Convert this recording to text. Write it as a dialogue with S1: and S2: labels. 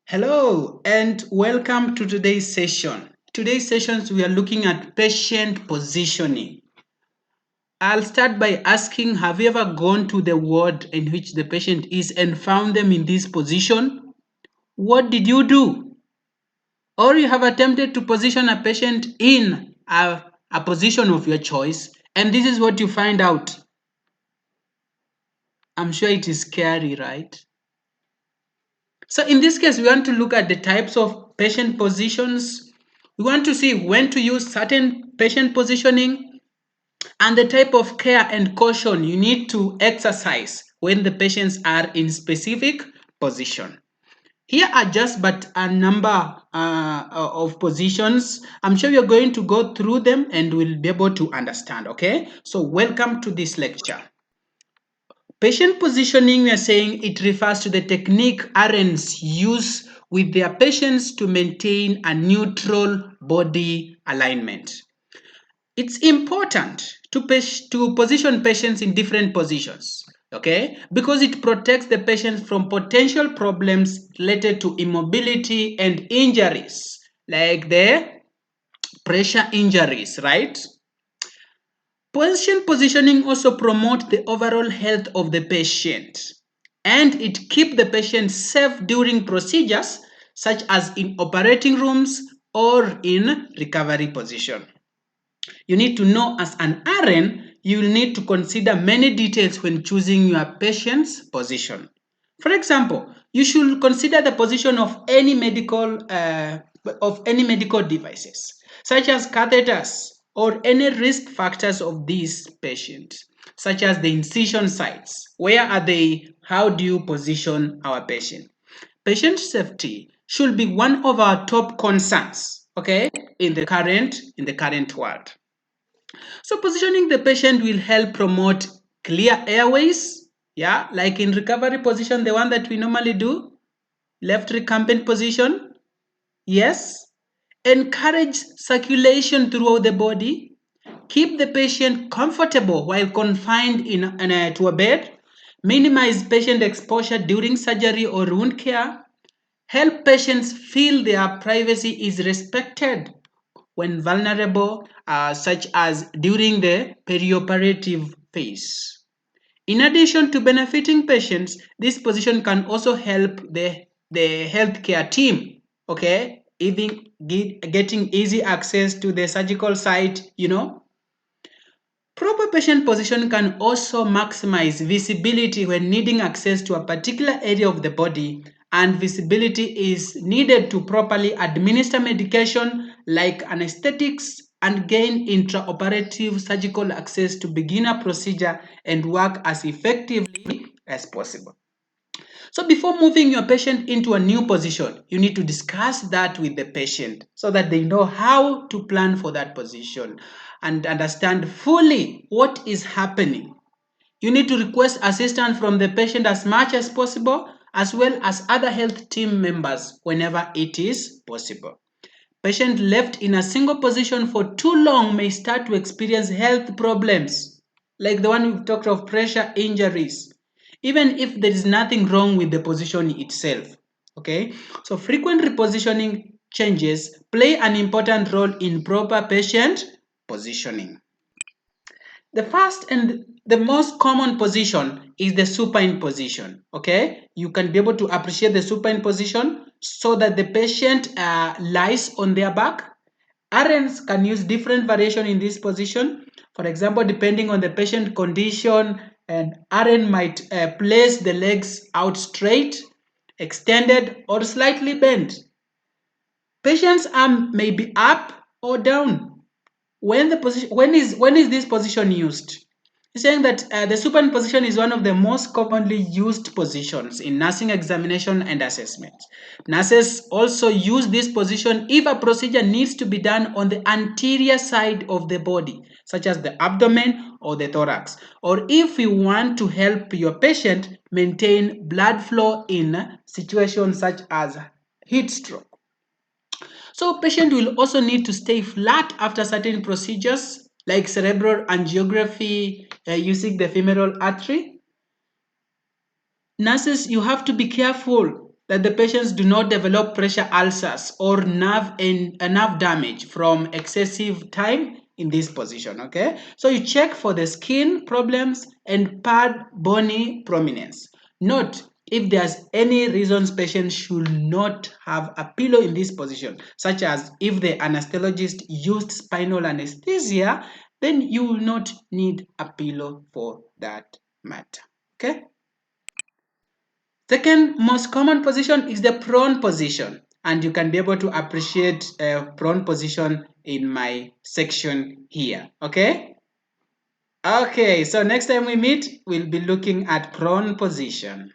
S1: Hello and welcome to today's session. Today's sessions we are looking at patient positioning. I'll start by asking, have you ever gone to the ward in which the patient is and found them in this position? What did you do? Or you have attempted to position a patient in a position of your choice and this is what you find out. I'm sure it is scary, right? So in this case, we want to look at the types of patient positions. We want to see when to use certain patient positioning and the type of care and caution you need to exercise when the patients are in specific position. Here are just but a number of positions. I'm sure you're going to go through them and will be able to understand, okay? So welcome to this lecture. Patient positioning, we are saying it refers to the technique RNs use with their patients to maintain a neutral body alignment. It's important to position patients in different positions, okay? Because it protects the patients from potential problems related to immobility and injuries, like the pressure injuries, right? Positioning also promotes the overall health of the patient and it keeps the patient safe during procedures such as in operating rooms or in recovery position. You need to know as an RN, you will need to consider many details when choosing your patient's position. For example, you should consider the position of any medical devices, such as catheters or any risk factors of these patients, such as the incision sites. Where are they? How do you position our patient? Patient safety should be one of our top concerns, okay, in the current world. So positioning the patient will help promote clear airways, yeah, like in recovery position, the one that we normally do, left recumbent position, yes. Encourage circulation throughout the body, keep the patient comfortable while confined to a bed, minimize patient exposure during surgery or wound care, help patients feel their privacy is respected when vulnerable, such as during the perioperative phase. In addition to benefiting patients, this position can also help the healthcare team, okay? Even getting easy access to the surgical site. Proper patient position can also maximize visibility when needing access to a particular area of the body, and visibility is needed to properly administer medication like anesthetics and gain intraoperative surgical access to begin a procedure and work as effectively as possible. So before moving your patient into a new position, you need to discuss that with the patient so that they know how to plan for that position and understand fully what is happening. You need to request assistance from the patient as much as possible, as well as other health team members whenever it is possible. Patient left in a single position for too long may start to experience health problems, like the one we've talked of, pressure injuries, even if there is nothing wrong with the position itself. Okay, so frequent repositioning changes play an important role in proper patient positioning. The first and the most common position is the supine position. Okay, you can be able to appreciate the supine position so that the patient lies on their back. RNs can use different variation in this position. For example, depending on the patient condition, an RN might place the legs out straight, extended, or slightly bent. Patient's arm may be up or down. When is this position used? He's saying that the supine position is one of the most commonly used positions in nursing examination and assessment. Nurses also use this position if a procedure needs to be done on the anterior side of the body, such as the abdomen or the thorax, or if you want to help your patient maintain blood flow in situations such as heat stroke. So patient will also need to stay flat after certain procedures like cerebral angiography using the femoral artery. Nurses, you have to be careful that the patients do not develop pressure ulcers or nerve damage from excessive time in this position. Okay, so you check for the skin problems and pad bony prominence. Note if there's any reasons patient should not have a pillow in this position, such as if the anesthesiologist used spinal anesthesia, then you will not need a pillow for that matter. Okay. Second most common position is the prone position, and you can be able to appreciate prone position in my section here. Okay. Okay, so next time we meet, we'll be looking at prone position.